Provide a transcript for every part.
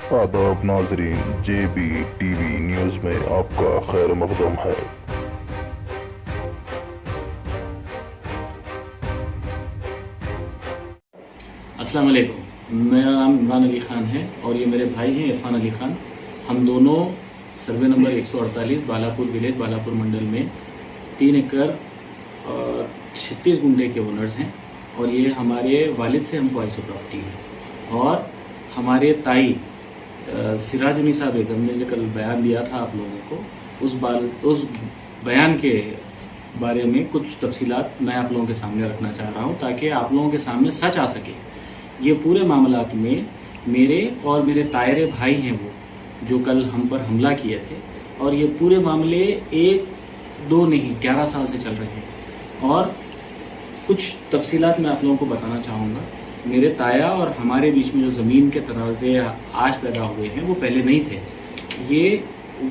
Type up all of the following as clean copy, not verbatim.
आदाब नाजरीन, JB TV news में आपका खैर मकदम है। अस्सलाम वालेकुम। मेरा नाम इमरान अली ख़ान है और ये मेरे भाई हैं इरफान अली ख़ान। हम दोनों survey number 148 Balapur village Balapur mandal में 3 एकड़ और 36 गुंठे के ओनर्स हैं और ये हमारे वालिद से हमको ऐसी प्रॉपर्टी है। और हमारे ताई सिराजुन्निसा बेगम ने जो कल बयान दिया था आप लोगों को, उस बयान के बारे में कुछ तफसीलात मैं आप लोगों के सामने रखना चाह रहा हूँ ताकि आप लोगों के सामने सच आ सके। ये पूरे मामलात में मेरे और मेरे तायरे भाई हैं वो जो कल हम पर हमला किए थे, और ये पूरे मामले 1-2 नहीं 11 साल से चल रहे हैं। और कुछ तफसीलात मैं आप लोगों को बताना चाहूँगा। मेरे ताया और हमारे बीच में जो ज़मीन के तनाज़े आज पैदा हुए हैं वो पहले नहीं थे। ये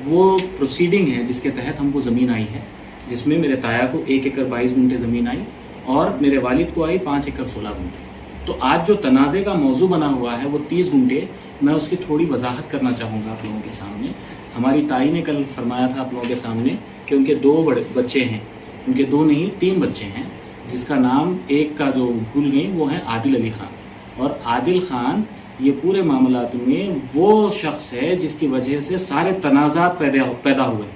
वो प्रोसीडिंग है जिसके तहत हमको ज़मीन आई है, जिसमें मेरे ताया को 1 एकड़ 22 गुंठे ज़मीन आई और मेरे वालिद को आई 5 एकड़ 16 गुंठे। तो आज जो तनाज़े का मौजू बना हुआ है वो 30 गुंठे। मैं उसकी थोड़ी वजाहत करना चाहूँगा आप लोगों के सामने। हमारी ताई ने कल फरमाया था आप लोगों के सामने कि उनके 2 बड़े बच्चे हैं, उनके 2 नहीं 3 बच्चे हैं, जिसका नाम एक का जो भूल गई वो है आदिल अली ख़ान। और आदिल ख़ान ये पूरे मामलात में वो शख्स है जिसकी वजह से सारे तनाज़ात पैदा हुए,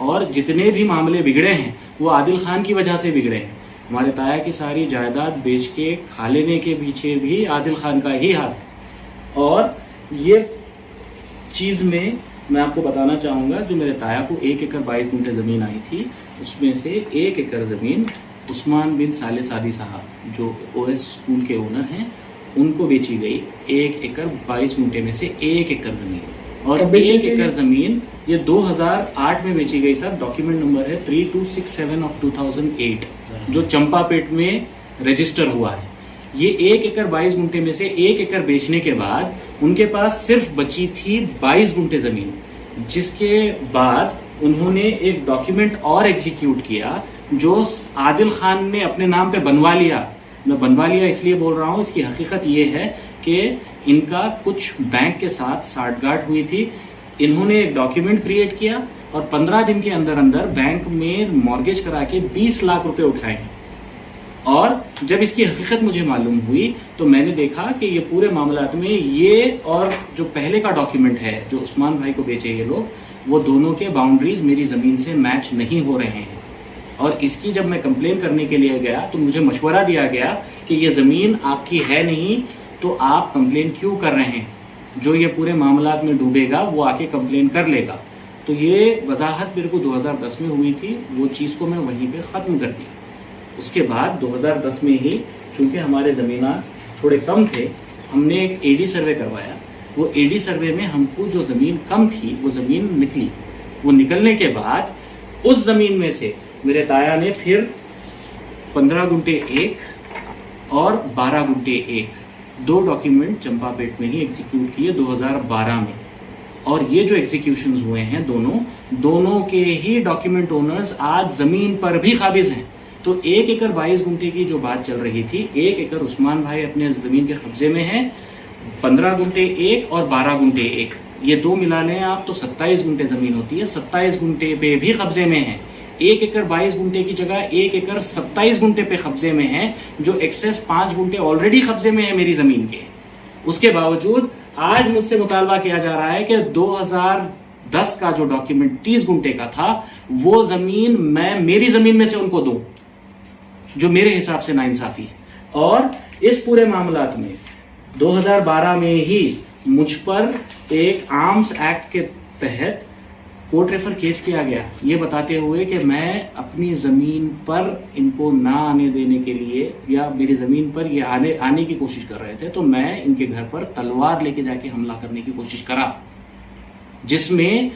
और जितने भी मामले बिगड़े हैं वो आदिल ख़ान की वजह से बिगड़े हैं। हमारे ताया की सारी जायदाद बेच के खा लेने के पीछे भी आदिल ख़ान का ही हाथ है। और ये चीज़ में मैं आपको बताना चाहूँगा, जो मेरे ताया को 1 एकड़ 22 गुंठे ज़मीन आई थी, उसमें से 1 एकड़ ज़मीन उस्मान बिन साले सादी साहब जो OS स्कूल के ओनर हैं उनको बेची गई। 1 एकड़ 22 गुंठे में से 1 एकड़ ज़मीन, और 1 एकड़ ज़मीन ये 2008 में बेची गई साहब। डॉक्यूमेंट नंबर है 3267 ऑफ 2008 जो चंपापेट में रजिस्टर हुआ है। ये 1 एकड़ 22 गुंठे में से 1 एकड़ बेचने के बाद उनके पास सिर्फ बची थी 22 गुंठे ज़मीन, जिसके बाद उन्होंने एक डॉक्यूमेंट और एग्जीक्यूट किया जो आदिल ख़ान ने अपने नाम पे बनवा लिया। मैं बनवा लिया इसलिए बोल रहा हूँ, इसकी हकीकत ये है कि इनका कुछ बैंक के साथ साठगांठ हुई थी। इन्होंने एक डॉक्यूमेंट क्रिएट किया और 15 दिन के अंदर अंदर बैंक में मॉर्गेज करा के 20 लाख रुपए उठाए। और जब इसकी हकीकत मुझे मालूम हुई तो मैंने देखा कि ये पूरे मामलात में ये और जो पहले का डॉक्यूमेंट है जो उस्मान भाई को बेचे ये लोग, वो दोनों के बाउंड्रीज मेरी ज़मीन से मैच नहीं हो रहे हैं। और इसकी जब मैं कंप्लेन करने के लिए गया तो मुझे मशवरा दिया गया कि ये ज़मीन आपकी है नहीं, तो आप कंप्लेन क्यों कर रहे हैं, जो ये पूरे मामलात में डूबेगा वो आके कंप्लेन कर लेगा। तो ये वजाहत मेरे को 2010 में हुई थी, वो चीज़ को मैं वहीं पे ख़त्म कर दी। उसके बाद 2010 में ही चूँकि हमारे ज़मीनात थोड़े कम थे, हमने एक AD सर्वे करवाया। वो AD सर्वे में हमको जो ज़मीन कम थी वो ज़मीन निकली। वो निकलने के बाद उस ज़मीन में से मेरे ताया ने फिर 15 गुंठे 1 और 12 गुंठे 1 2 डॉक्यूमेंट चंपापेट में ही एग्जीक्यूट किए 2012 में। और ये जो एग्जीक्यूशंस हुए हैं दोनों के ही डॉक्यूमेंट ओनर्स आज ज़मीन पर भी काबिज हैं। तो 1 एकड़ 22 गुंठे की जो बात चल रही थी, 1 एकड़ उस्मान भाई अपने ज़मीन के कब्जे में है, 15 गुंठे 1 और 12 गुंठे 1 ये 2 मिला लें आप तो 27 गुंठे ज़मीन होती है। 27 गुंठे पे भी कब्जे में है। 1 एकड़ 22 गुंठे की जगह 1 एकड़ 27 गुंठे पे कब्जे में है, जो एक्सेस 5 गुंठे ऑलरेडी कब्जे में है मेरी ज़मीन के। उसके बावजूद आज मुझसे मुतालबा किया जा रहा है कि 2010 का जो डॉक्यूमेंट 30 गुंठे का था वो ज़मीन मैं मेरी ज़मीन में से उनको दूं, जो मेरे हिसाब से नाइंसाफ़ी है। और इस पूरे मामलात में 2012 में ही मुझ पर एक आर्म्स एक्ट के तहत कोर्ट रेफर केस किया गया, ये बताते हुए कि मैं अपनी ज़मीन पर इनको ना आने देने के लिए, या मेरी ज़मीन पर ये आने की कोशिश कर रहे थे, तो मैं इनके घर पर तलवार लेके जाके हमला करने की कोशिश करा। जिसमें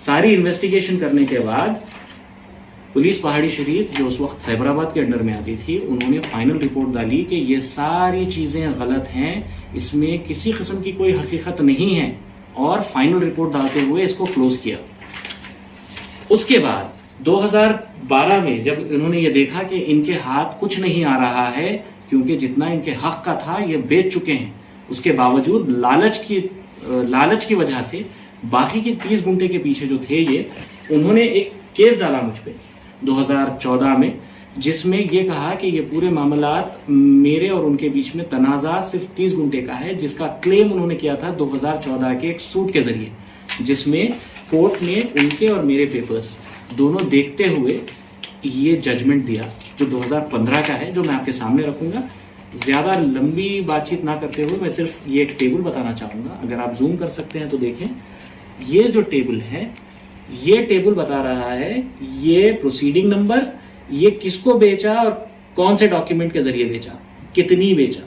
सारी इन्वेस्टिगेशन करने के बाद पुलिस पहाड़ी शरीफ जो उस वक्त साइबराबाद के अंडर में आती थी, उन्होंने फाइनल रिपोर्ट डाली कि ये सारी चीज़ें गलत हैं, इसमें किसी किस्म की कोई हकीकत नहीं है, और फाइनल रिपोर्ट डालते हुए इसको क्लोज किया। उसके बाद 2012 में जब इन्होंने ये देखा कि इनके हाथ कुछ नहीं आ रहा है, क्योंकि जितना इनके हक का था ये बेच चुके हैं, उसके बावजूद लालच की लालच की वजह से बाकी के 30 गुंठे के पीछे जो थे ये, उन्होंने एक केस डाला मुझ पे 2014 में, जिसमें ये कहा कि ये पूरे मामलात मेरे और उनके बीच में तनाज़ा सिर्फ 30 गुंठे का है, जिसका क्लेम उन्होंने किया था 2014 के एक सूट के जरिए, जिसमें कोर्ट ने उनके और मेरे पेपर्स दोनों देखते हुए ये जजमेंट दिया जो 2015 का है, जो मैं आपके सामने रखूंगा। ज़्यादा लंबी बातचीत ना करते हुए मैं सिर्फ ये एक टेबल बताना चाहूँगा, अगर आप जूम कर सकते हैं तो देखें। ये जो टेबल है, ये टेबल बता रहा है ये प्रोसीडिंग नंबर, ये किसको बेचा और कौन से डॉक्यूमेंट के जरिए बेचा, कितनी बेचा।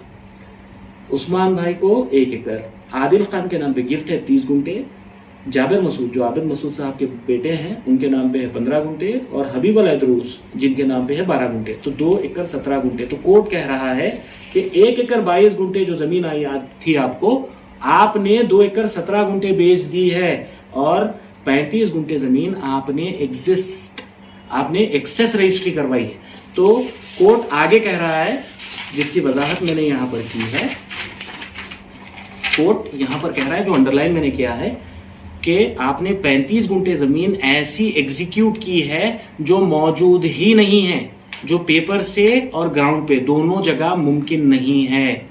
उस्मान भाई को 1 एकड़, आदिल खान के नाम पे गिफ्ट है 30 गुंठे, जाबिर मसूद जो आबिद मसूद साहब के बेटे हैं उनके नाम पे है 15 गुंठे, और हबीब अल अदरूस जिनके नाम पे है 12 गुंठे, तो 2 एकड़ 17 गुंठे। तो कोर्ट कह रहा है कि 1 एकड़ 22 गुंठे जो जमीन आई थी आपको, आपने 2 एकड़ 17 गुंठे बेच दी है, और 35 गुंठे जमीन आपने एक्सेस रजिस्ट्री करवाई है। तो कोर्ट आगे कह रहा है, जिसकी वजाहत मैंने यहां पर की है, कोर्ट यहां पर कह रहा है, जो अंडरलाइन मैंने किया है, कि आपने 35 गुंठे जमीन ऐसी एग्जीक्यूट की है जो मौजूद ही नहीं है, जो पेपर से और ग्राउंड पे दोनों जगह मुमकिन नहीं है।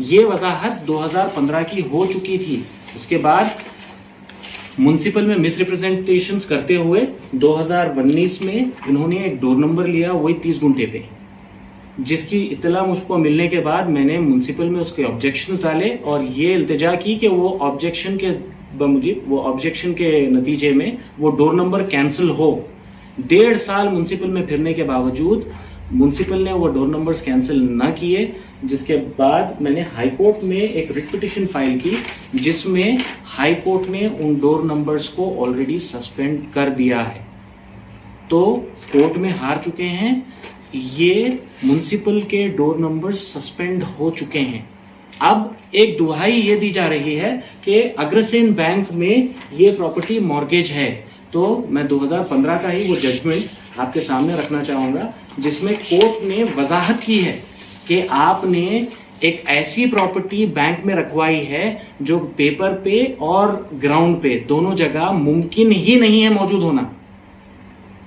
ये वजाहत 2015 की हो चुकी थी। उसके बाद म्युनिसिपल में मिसरिप्रेजेंटेशंस करते हुए 2019 में इन्होंने एक डोर नंबर लिया, वही 30 गुंठे पे, जिसकी इत्तला मुझको मिलने के बाद मैंने म्युनिसिपल में उसके ऑब्जेक्शंस डाले और ये इल्तिजा की कि वो ऑब्जेक्शन के नतीजे में वो डोर नंबर कैंसिल हो। 1.5 साल म्युनिसिपल में फिरने के बावजूद म्युनिसिपल ने वो डोर नंबर्स कैंसिल ना किए, जिसके बाद मैंने हाई कोर्ट में एक रिट पिटिशन फाइल की, जिसमें हाई कोर्ट ने उन डोर नंबर्स को ऑलरेडी सस्पेंड कर दिया है। तो कोर्ट में हार चुके हैं, ये म्युनिसिपल के डोर नंबर्स सस्पेंड हो चुके हैं। अब एक दुहाई ये दी जा रही है कि अग्रसेन बैंक में ये प्रॉपर्टी मॉर्गेज है। तो मैं 2015 का ही वो जजमेंट आपके सामने रखना चाहूँगा, जिसमें कोर्ट ने वजाहत की है कि आपने एक ऐसी प्रॉपर्टी बैंक में रखवाई है जो पेपर पे और ग्राउंड पे दोनों जगह मुमकिन ही नहीं है मौजूद होना,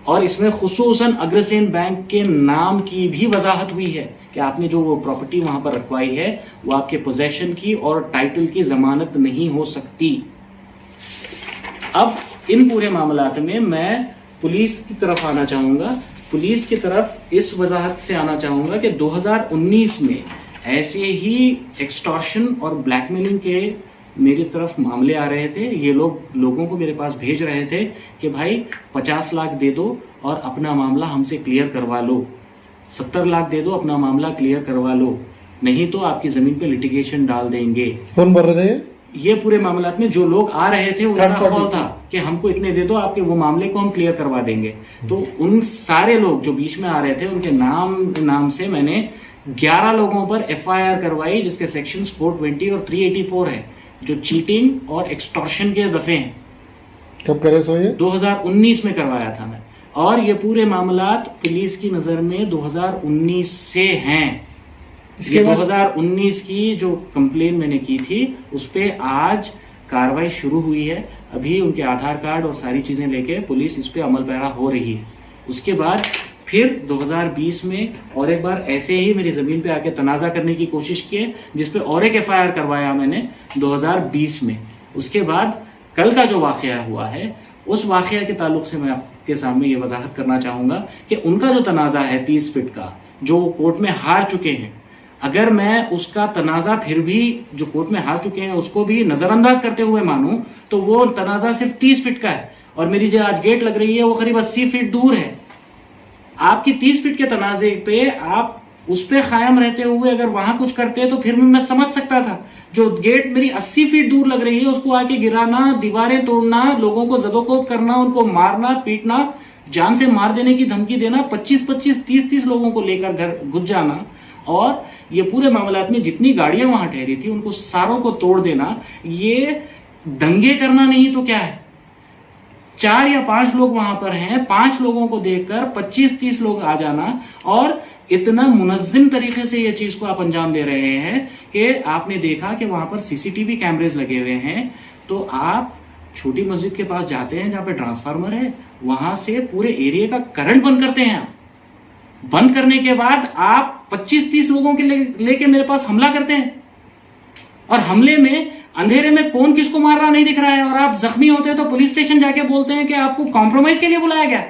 और इसमें खुसूसन अग्रसेन बैंक के नाम की भी वजाहत हुई है कि आपने जो वो प्रॉपर्टी वहां पर रखवाई है वो आपके पोजेशन की और टाइटल की जमानत नहीं हो सकती। अब इन पूरे मामलात में मैं पुलिस की तरफ आना चाहूँगा। पुलिस की तरफ इस वजाहत से आना चाहूँगा कि 2019 में ऐसे ही एक्सटॉर्शन और ब्लैकमेलिंग के मेरी तरफ मामले आ रहे थे। ये लोगों को मेरे पास भेज रहे थे कि भाई 50 लाख दे दो और अपना मामला हमसे क्लियर करवा लो, 70 लाख दे दो अपना मामला क्लियर करवा लो, नहीं तो आपकी ज़मीन पे लिटिगेशन डाल देंगे। कौन बोल रहे थे? ये पूरे मामलात में जो लोग आ रहे थे उनका ख्वाब था कि हमको इतने दे दो, आपके वो मामले को हम क्लियर करवा देंगे। तो उन सारे लोग जो बीच में आ रहे थे उनके नाम से मैंने 11 लोगों पर FIR करवाई, जिसके सेक्शंस 420 और 384 है, जो चीटिंग और एक्सटॉर्शन के दफे हैं। कब करे सो ये? 2019 में करवाया था मैं, और ये पूरे मामलात पुलिस की नज़र में 2019 से हैं। ये 2019 की जो कंप्लेन मैंने की थी उस पर आज कार्रवाई शुरू हुई है। अभी उनके आधार कार्ड और सारी चीज़ें लेके पुलिस इस पर अमल पैरा हो रही है। उसके बाद फिर 2020 में और एक बार ऐसे ही मेरी ज़मीन पे आके तनाज़ा करने की कोशिश की, जिस पे और एक FIR करवाया मैंने 2020 में। उसके बाद कल का जो वाक़या हुआ है, उस वाक़या के ताल्लुक से मैं आपके सामने ये वजाहत करना चाहूँगा कि उनका जो तनाज़ा है 30 फीट का, जो कोर्ट में हार चुके हैं, अगर मैं उसका तनाज़ा फिर भी जो कोर्ट में हार चुके हैं उसको भी नज़रअंदाज करते हुए मानूं, तो वो तनाज़ा सिर्फ 30 फीट का है, और मेरी जो आज गेट लग रही है वो करीब 80 फीट दूर है। आपकी 30 फीट के तनाज़े पे आप उस पर कायम रहते हुए अगर वहां कुछ करते तो फिर मैं समझ सकता था। जो गेट मेरी 80 फीट दूर लग रही है उसको आके गिराना, दीवारें तोड़ना, लोगों को जदोकोब करना, उनको मारना पीटना, जान से मार देने की धमकी देना, 25-25, 30-30 लोगों को लेकर घर घुस जाना, और ये पूरे मामलात में जितनी गाड़ियां वहां ठहरी थी उनको सारों को तोड़ देना, ये दंगे करना नहीं तो क्या है। 4 या 5 लोग वहां पर हैं, 5 लोगों को देखकर 25-30 लोग आ जाना, और इतना मुनज़्ज़म तरीके से ये चीज़ को आप अंजाम दे रहे हैं कि आपने देखा कि वहाँ पर सीसीटीवी कैमरेज लगे हुए हैं, तो आप छोटी मस्जिद के पास जाते हैं जहाँ पे ट्रांसफार्मर है, वहाँ से पूरे एरिया का करंट बंद करते हैं। आप बंद करने के बाद आप 25-30 लोगों के लेके मेरे पास हमला करते हैं, और हमले में अंधेरे में कौन किसको मार रहा नहीं दिख रहा है, और आप जख्मी होते हैं तो पुलिस स्टेशन जाके बोलते हैं कि आपको कॉम्प्रोमाइज के लिए बुलाया गया।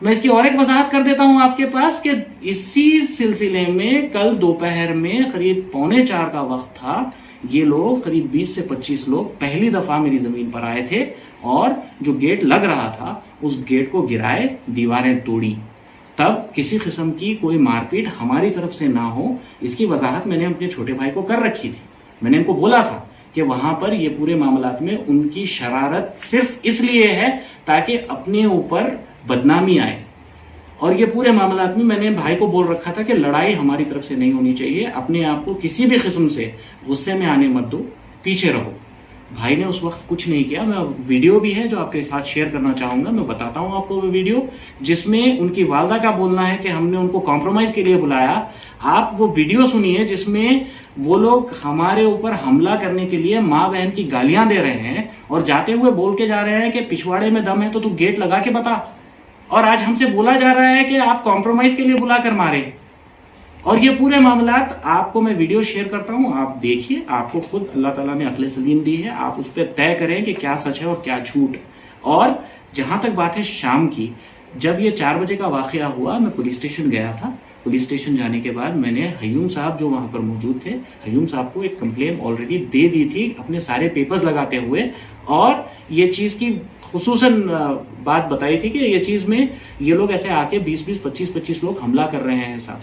मैं इसकी और एक वजाहत कर देता हूं आपके पास कि इसी सिलसिले में कल दोपहर में करीब 3:45 का वक्त था। ये लोग करीब 20 से 25 लोग पहली दफा मेरी जमीन पर आए थे, और जो गेट लग रहा था उस गेट को गिराए, दीवारें तोड़ी। तब किसी किस्म की कोई मारपीट हमारी तरफ से ना हो, इसकी वजाहत मैंने अपने छोटे भाई को कर रखी थी। मैंने इनको बोला था कि वहां पर ये पूरे मामलात में उनकी शरारत सिर्फ इसलिए है ताकि अपने ऊपर बदनामी आए, और ये पूरे मामलात में मैंने भाई को बोल रखा था कि लड़ाई हमारी तरफ से नहीं होनी चाहिए, अपने आप को किसी भी किस्म से गुस्से में आने मत दो, पीछे रहो। भाई ने उस वक्त कुछ नहीं किया। मैं वीडियो भी है जो आपके साथ शेयर करना चाहूंगा, मैं बताता हूं आपको वो वीडियो, जिसमें उनकी वालदा का बोलना है कि हमने उनको कॉम्प्रोमाइज के लिए बुलाया। आप वो वीडियो सुनिए जिसमें वो लोग हमारे ऊपर हमला करने के लिए माँ बहन की गालियां दे रहे हैं, और जाते हुए बोल के जा रहे हैं कि पिछवाड़े में दम है तो तू गेट लगा के बता, और आज हमसे बोला जा रहा है कि आप कॉम्प्रोमाइज के लिए बुला कर मारे। और ये पूरे मामलात आपको मैं वीडियो शेयर करता हूं, आप देखिए, आपको खुद अल्लाह ताला ने अक्ल सलीम दी है, आप उस पर तय करें कि क्या सच है और क्या झूठ। और जहां तक बात है शाम की, जब ये 4 बजे का वाकया हुआ, मैं पुलिस स्टेशन गया था। पुलिस स्टेशन जाने के बाद मैंने हयूम साहब जो वहां पर मौजूद थे, हयूम साहब को एक कंप्लेन ऑलरेडी दे दी थी अपने सारे पेपर्स लगाते हुए, और ये चीज़ की खुसूसन बात बताई थी कि ये चीज़ में ये लोग ऐसे आके 20-20, 25-25 लोग हमला कर रहे हैं साहब।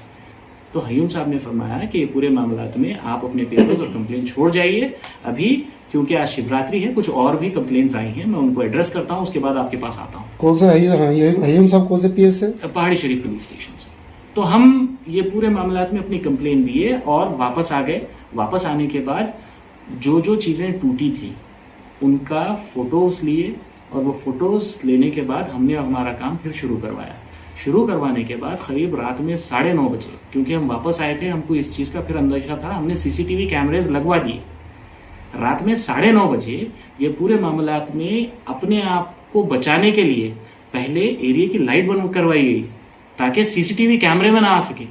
तो हयूम साहब ने फरमाया कि ये पूरे मामलात में आप अपने पेपर्स और कंप्लेन छोड़ जाइए अभी, क्योंकि आज शिवरात्रि है, कुछ और भी कंप्लेन्स आई हैं, मैं उनको एड्रेस करता हूँ, उसके बाद आपके पास आता हूँ। कौन सा हयूम साहब कौन से पीएस से? पहाड़ी शरीफ पुलिस स्टेशन से। तो हम ये पूरे मामलात में अपनी कंप्लेन दिए और वापस आ गए। वापस आने के बाद जो जो चीज़ें टूटी थी उनका फ़ोटोज़ लिए, और वो फ़ोटोज़ लेने के बाद हमने हमारा काम फिर शुरू करवाया। शुरू करवाने के बाद करीब रात में 9:30 बजे, क्योंकि हम वापस आए थे, हमको इस चीज़ का फिर अंदेशा था, हमने सीसीटीवी कैमरेज लगवा दिए। रात में 9:30 बजे ये पूरे मामलात में अपने आप को बचाने के लिए पहले एरिया की लाइट बंद करवाई गई ताकि सीसीटीवी कैमरे में ना आ सके,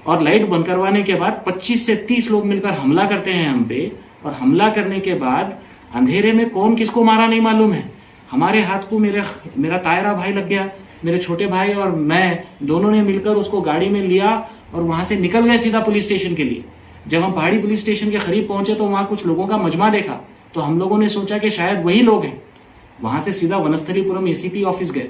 और लाइट बंद करवाने के बाद 25 से 30 लोग मिलकर हमला करते हैं हम पे, और हमला करने के बाद अंधेरे में कौन किसको मारा नहीं मालूम है। हमारे हाथ को मेरा तायरा भाई लग गया, मेरे छोटे भाई और मैं दोनों ने मिलकर उसको गाड़ी में लिया और वहां से निकल गए सीधा पुलिस स्टेशन के लिए। जब हम पहाड़ी पुलिस स्टेशन के करीब पहुंचे तो वहां कुछ लोगों का मजमा देखा, तो हम लोगों ने सोचा कि शायद वही लोग हैं। वहां से सीधा वनस्थलीपुरम एसीपी ऑफिस गए।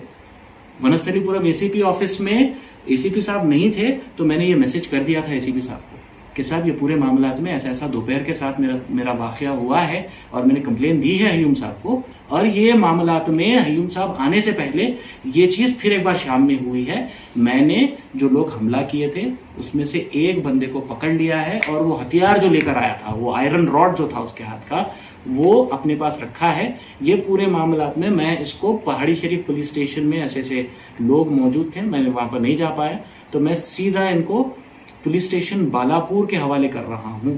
वनस्थलीपुरम एसीपी ऑफिस में एसीपी साहब नहीं थे, तो मैंने ये मैसेज कर दिया था एसीपी साहब को कि साहब ये पूरे मामलात में ऐसा ऐसा दोपहर के साथ मेरा वाकया हुआ है, और मैंने कंप्लेन दी है हयूम साहब को, और ये मामलात में हयूम साहब आने से पहले ये चीज़ फिर एक बार शाम में हुई है। मैंने जो लोग हमला किए थे उसमें से एक बंदे को पकड़ लिया है, और वो हथियार जो लेकर आया था, वो आयरन रॉड जो था उसके हाथ का, वो अपने पास रखा है। ये पूरे मामलात में मैं इसको पहाड़ी शरीफ पुलिस स्टेशन में ऐसे लोग मौजूद थे, मैंने वहाँ पर नहीं जा पाया, तो मैं सीधा इनको पुलिस स्टेशन बालापुर के हवाले कर रहा हूँ।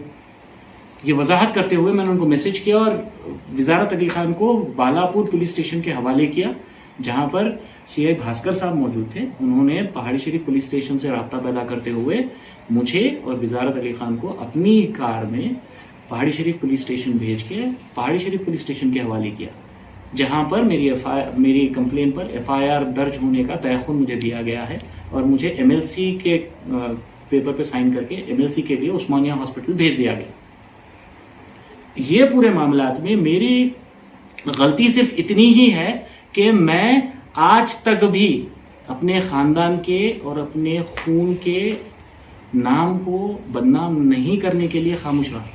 ये वजाहत करते हुए मैंने उनको मैसेज किया और वज़ारत अली खान को बालापुर पुलिस स्टेशन के हवाले किया, जहाँ पर सीआई भास्कर साहब मौजूद थे। उन्होंने पहाड़ी शरीफ पुलिस स्टेशन से रब्ता पैदा करते हुए मुझे और वज़ारत अली खान को अपनी कार में पहाड़ी शरीफ पुलिस स्टेशन भेज के पहाड़ी शरीफ पुलिस स्टेशन के हवाले किया, जहाँ पर मेरी कंप्लेन पर FIR दर्ज होने का तयख्खुन मुझे दिया गया है, और मुझे MLC के पेपर पे साइन करके MLC के लिए उस्मानिया हॉस्पिटल भेज दिया गया। ये पूरे मामलात में मेरी गलती सिर्फ इतनी ही है कि मैं आज तक भी अपने ख़ानदान के और अपने खून के नाम को बदनाम नहीं करने के लिए खामोश रहा।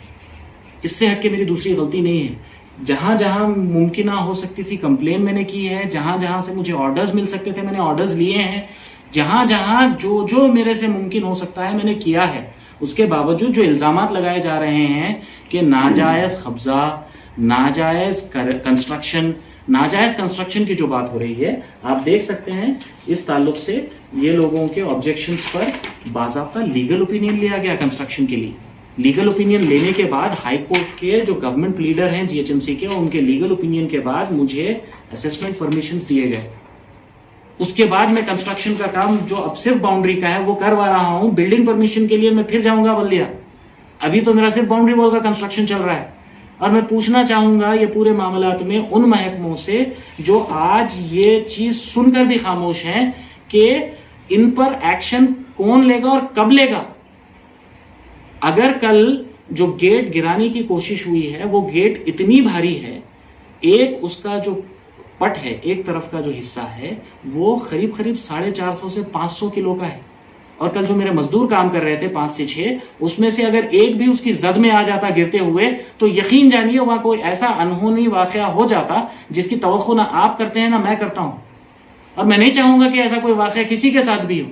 इससे हट के मेरी दूसरी गलती नहीं है। जहाँ जहाँ मुमकिन हो सकती थी कंप्लेन मैंने की है, जहाँ जहाँ से मुझे ऑर्डर्स मिल सकते थे मैंने ऑर्डर्स लिए हैं, जहाँ जहाँ जो मेरे से मुमकिन हो सकता है मैंने किया है। उसके बावजूद जो इल्ज़ामात लगाए जा रहे हैं कि नाजायज़ कब्ज़ा, नाजायज़ कंस्ट्रक्शन, नाजायज कंस्ट्रक्शन की जो बात हो रही है, आप देख सकते हैं इस ताल्लुक से ये लोगों के ऑब्जेक्शंस पर बाज़ाब्ता लीगल ओपिनियन लिया गया कंस्ट्रक्शन के लिए। लीगल ओपिनियन लेने के बाद हाई कोर्ट के जो गवर्नमेंट लीडर हैं जीएचएमसी के, उनके लीगल ओपिनियन के बाद मुझे असेसमेंट परमिशंस दिए गए। उसके बाद मैं कंस्ट्रक्शन का काम जो अब सिर्फ बाउंड्री का है वो करवा रहा हूं। बिल्डिंग परमिशन के लिए मैं फिर जाऊंगा बल्दिया। अभी तो मेरा सिर्फ बाउंड्री वॉल का कंस्ट्रक्शन चल रहा है। और मैं पूछना चाहूंगा ये पूरे मामलात में उन महकमों से जो आज ये चीज सुनकर भी खामोश हैं कि इन पर एक्शन कौन लेगा और कब लेगा। अगर कल जो गेट गिराने की कोशिश हुई है वो गेट इतनी भारी है, एक उसका जो पट है, एक तरफ का जो हिस्सा है वो करीब 450 से 500 किलो का है। और कल जो मेरे मजदूर काम कर रहे थे 5 से 6, उसमें से अगर एक भी उसकी जद में आ जाता गिरते हुए तो यकीन जानिए वहां कोई ऐसा अनहोनी वाकया हो जाता जिसकी तवक्को ना आप करते हैं ना मैं करता हूं। और मैं नहीं चाहूंगा कि ऐसा कोई वाकया किसी के साथ भी हो।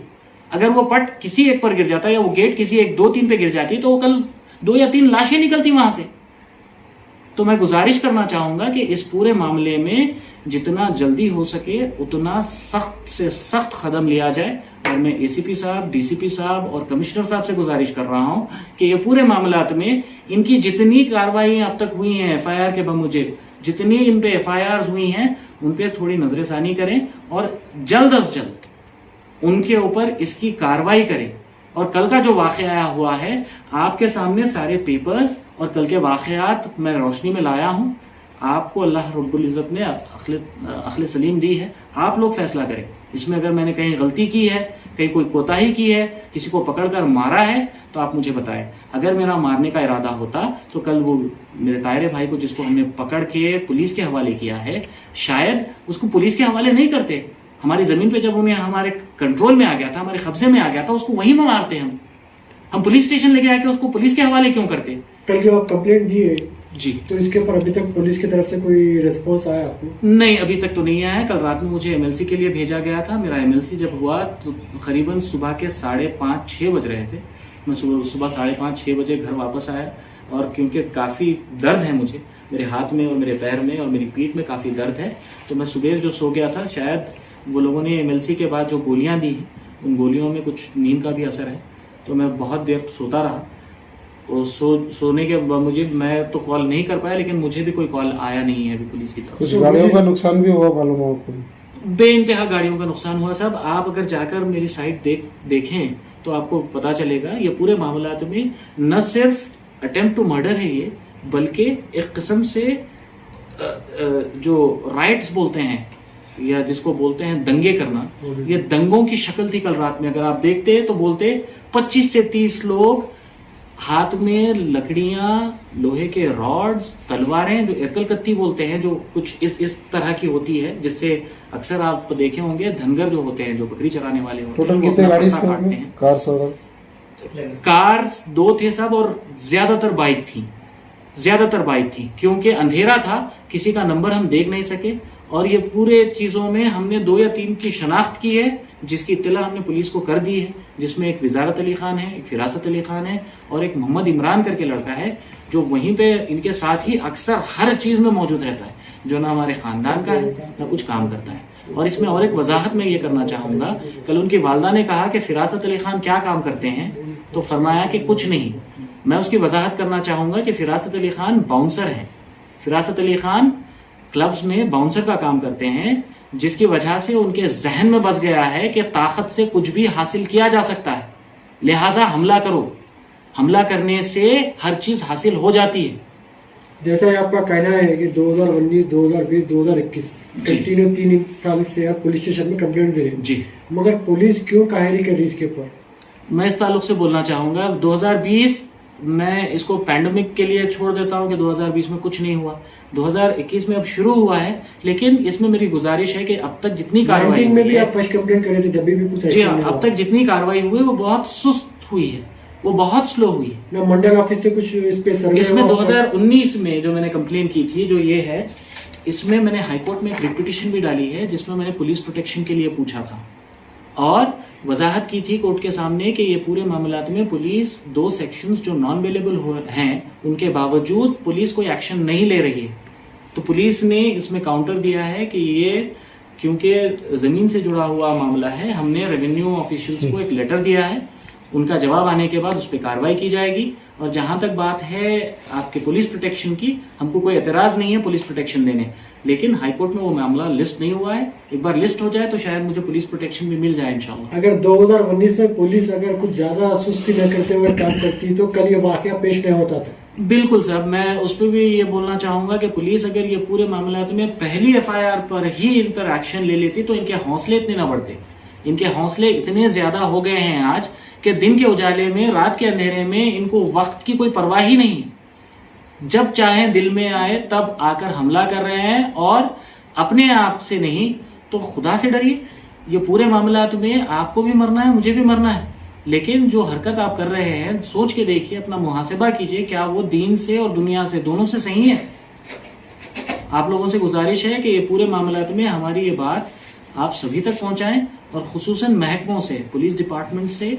अगर वो पट किसी एक पर गिर जाता या वो गेट किसी 1, 2, 3 पे गिर जाती तो वो कल 2 या 3 लाशें निकलती वहां से। तो मैं गुजारिश करना चाहूंगा कि इस पूरे मामले में जितना जल्दी हो सके उतना सख्त से सख्त कदम लिया जाए। और मैं एसीपी साहब, डीसीपी साहब और कमिश्नर साहब से गुजारिश कर रहा हूं कि ये पूरे मामलात में इनकी जितनी कार्रवाई अब तक हुई हैं एफआईआर के बमुजिब, जितनी इन पे एफआईआर हुई हैं उन पे थोड़ी नजरसानी करें और जल्द अज जल्द उनके ऊपर इसकी कार्रवाई करें। और कल का जो वाकया हुआ है आपके सामने सारे पेपर्स और कल के वाकयात मैं रोशनी में लाया हूं। आपको अल्लाह रब्बुल इज़्ज़त ने अक्ल सलीम दी है, आप लोग फैसला करें। इसमें अगर मैंने कहीं गलती की है, कहीं कोई कोताही की है, किसी को पकड़कर मारा है तो आप मुझे बताएं। अगर मेरा मारने का इरादा होता तो कल वो मेरे तायरे भाई को जिसको हमने पकड़ के पुलिस के हवाले किया है, शायद उसको पुलिस के हवाले नहीं करते। हमारी ज़मीन पे जब उन्हें हमारे कंट्रोल में आ गया था, हमारे कब्जे में आ गया था, उसको वहीं में मारते हम पुलिस स्टेशन लेके आके उसको पुलिस के हवाले क्यों करते। कल जो आप कंप्लेंट दी है जी, तो इसके ऊपर अभी तक पुलिस की तरफ से कोई रिस्पॉन्स आया आपको? नहीं, अभी तक तो नहीं आया है। कल रात में मुझे एमएलसी के लिए भेजा गया था। मेरा एमएलसी जब हुआ तो करीबन सुबह के 5:30-6 बज रहे थे। मैं सुबह 5:30-6 बजे घर वापस आया और क्योंकि काफ़ी दर्द है मुझे, मेरे हाथ में और मेरे पैर में और मेरी पीठ में काफ़ी दर्द है, तो मैं सुबह जो सो गया था, शायद वो लोगों ने एमएलसी के बाद जो गोलियाँ दी हैं उन गोलियों में कुछ नींद का भी असर है, तो मैं बहुत देर सोता रहा। और सोने के बाद मुझे, मैं तो कॉल नहीं कर पाया, लेकिन मुझे भी कोई कॉल आया नहीं है अभी पुलिस की तरफ। कुछ गाड़ियों का नुकसान भी हुआ मालूम हो आपको? बेइंतहा गाड़ियों का नुकसान हुआ साहब। आप अगर जाकर मेरी साइट देखें तो आपको पता चलेगा ये पूरे मामलात में न सिर्फ अटेम्प्ट टू मर्डर है ये, बल्कि एक किस्म से जो राइट्स बोलते हैं या जिसको बोलते हैं दंगे करना, ये दंगों की शक्ल थी कल रात में। अगर आप देखते तो बोलते 25 से 30 लोग हाथ में लकड़ियां, लोहे के रॉड्स, तलवारें, जो इरकल कत्ती बोलते हैं, जो कुछ इस तरह की होती है, जिससे अक्सर आप देखे होंगे धनगर जो होते हैं, जो बकरी चराने वाले होते हैं, टोटल कितने गाड़ी काटते हैं? कार 2 थे सब और ज्यादातर बाइक थी क्योंकि अंधेरा था, किसी का नंबर हम देख नहीं सके। और ये पूरे चीज़ों में हमने 2 या 3 की शनाख्त की है, जिसकी इत्तला हमने पुलिस को कर दी है, जिसमें एक विजारत अली खान है, एक फिरासत अली खान है और एक मोहम्मद इमरान करके लड़का है, जो वहीं पे इनके साथ ही अक्सर हर चीज़ में मौजूद रहता है, जो ना हमारे ख़ानदान का है ना कुछ काम करता है। और इसमें और एक वजाहत मैं ये करना चाहूँगा, कल उनकी वालदा ने कहा कि फिरासत अली खान क्या काम करते हैं, तो फरमाया कि कुछ नहीं। मैं उसकी वजाहत करना चाहूँगा कि फिरासत अली खान बाउंसर हैं। फिरासत अली खान क्लब्स में बाउंसर का काम करते हैं, जिसकी वजह से उनके जहन में बस गया है कि ताकत से कुछ भी हासिल किया जा सकता है, लिहाजा हमला करो, हमला करने से हर चीज हासिल हो जाती है। जैसा आपका कहना है कि 2019, 2020, 2021 कंटिन्यू 3 साल से आप पुलिस स्टेशन में कंप्लेंट दे रहे हैं जी, मगर पुलिस क्यों काहेरी कर रही इसके ऊपर? मैं इस ताल्लुक से बोलना चाहूँगा, 2020 मैं इसको पैंडमिक के लिए छोड़ देता हूँ कि 2020 में कुछ नहीं हुआ, 2021 में अब शुरू हुआ है, लेकिन इसमें मेरी गुजारिश है कि अब तक जितनी कार्रवाई में भी आप फर्स्ट कंप्लेंट करे थे, जब भी कुछ जी हाँ, अब तक जितनी कार्रवाई हुई वो बहुत सुस्त हुई है, वो बहुत स्लो हुई है ना। मंडल ऑफिस से कुछ इस पे सर्वे इसमें 2019 में जो मैंने कंप्लेन की थी, जो ये है, इसमें मैंने हाईकोर्ट में एक रिट पिटीशन भी डाली है, जिसमें मैंने पुलिस प्रोटेक्शन के लिए पूछा था और वजाहत की थी कोर्ट के सामने कि ये पूरे मामलात में पुलिस 2 सेक्शंस जो नॉन अवेलेबल हैं, उनके बावजूद पुलिस कोई एक्शन नहीं ले रही है। तो पुलिस ने इसमें काउंटर दिया है कि ये क्योंकि ज़मीन से जुड़ा हुआ मामला है, हमने रेवेन्यू ऑफिशियल्स को एक लेटर दिया है, उनका जवाब आने के बाद उस पर कार्रवाई की जाएगी। और जहां तक बात है आपके पुलिस प्रोटेक्शन की, हमको कोई एतराज़ नहीं है पुलिस प्रोटेक्शन देने, लेकिन हाईकोर्ट में वो मामला लिस्ट नहीं हुआ है। एक बार लिस्ट हो जाए तो शायद मुझे पुलिस प्रोटेक्शन भी मिल जाए इंशाल्लाह। अगर 2019 में पुलिस अगर कुछ ज्यादा सुस्ती न करते हुए काम करती तो कल ये वाकया पेश नहीं होता था। बिल्कुल साहब, मैं उस पर भी ये बोलना चाहूंगा कि पुलिस अगर ये पूरे मामला में पहली एफआईआर पर ही इन पर एक्शन ले लेती तो इनके हौसले इतने ना बढ़ते। इनके हौसले इतने ज्यादा हो गए हैं आज कि दिन के उजाले में, रात के अंधेरे में इनको वक्त की कोई परवाह ही नहीं है। जब चाहे दिल में आए तब आकर हमला कर रहे हैं, और अपने आप से नहीं तो खुदा से डरिए। ये पूरे मामला में आपको भी मरना है, मुझे भी मरना है, लेकिन जो हरकत आप कर रहे हैं सोच के देखिए, अपना मुहासिबा कीजिए, क्या वो दीन से और दुनिया से दोनों से सही है। आप लोगों से गुजारिश है कि ये पूरे मामला में हमारी ये बात आप सभी तक पहुंचाएं, और खुसूसन महकमों से, पुलिस डिपार्टमेंट से,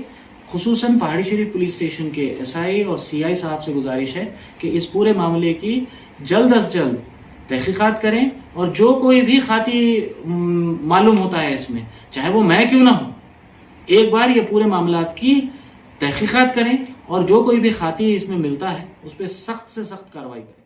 खुसूसन पहाड़ी शरीफ पुलिस स्टेशन के एसआई और सीआई साहब से गुजारिश है कि इस पूरे मामले की जल्द अज जल्द तहकीकात करें, और जो कोई भी खाती मालूम होता है इसमें, चाहे वो मैं क्यों ना हो, एक बार ये पूरे मामलात की तहकीकात करें, और जो कोई भी खाती इसमें मिलता है उस पर सख्त से सख्त कार्रवाई करें।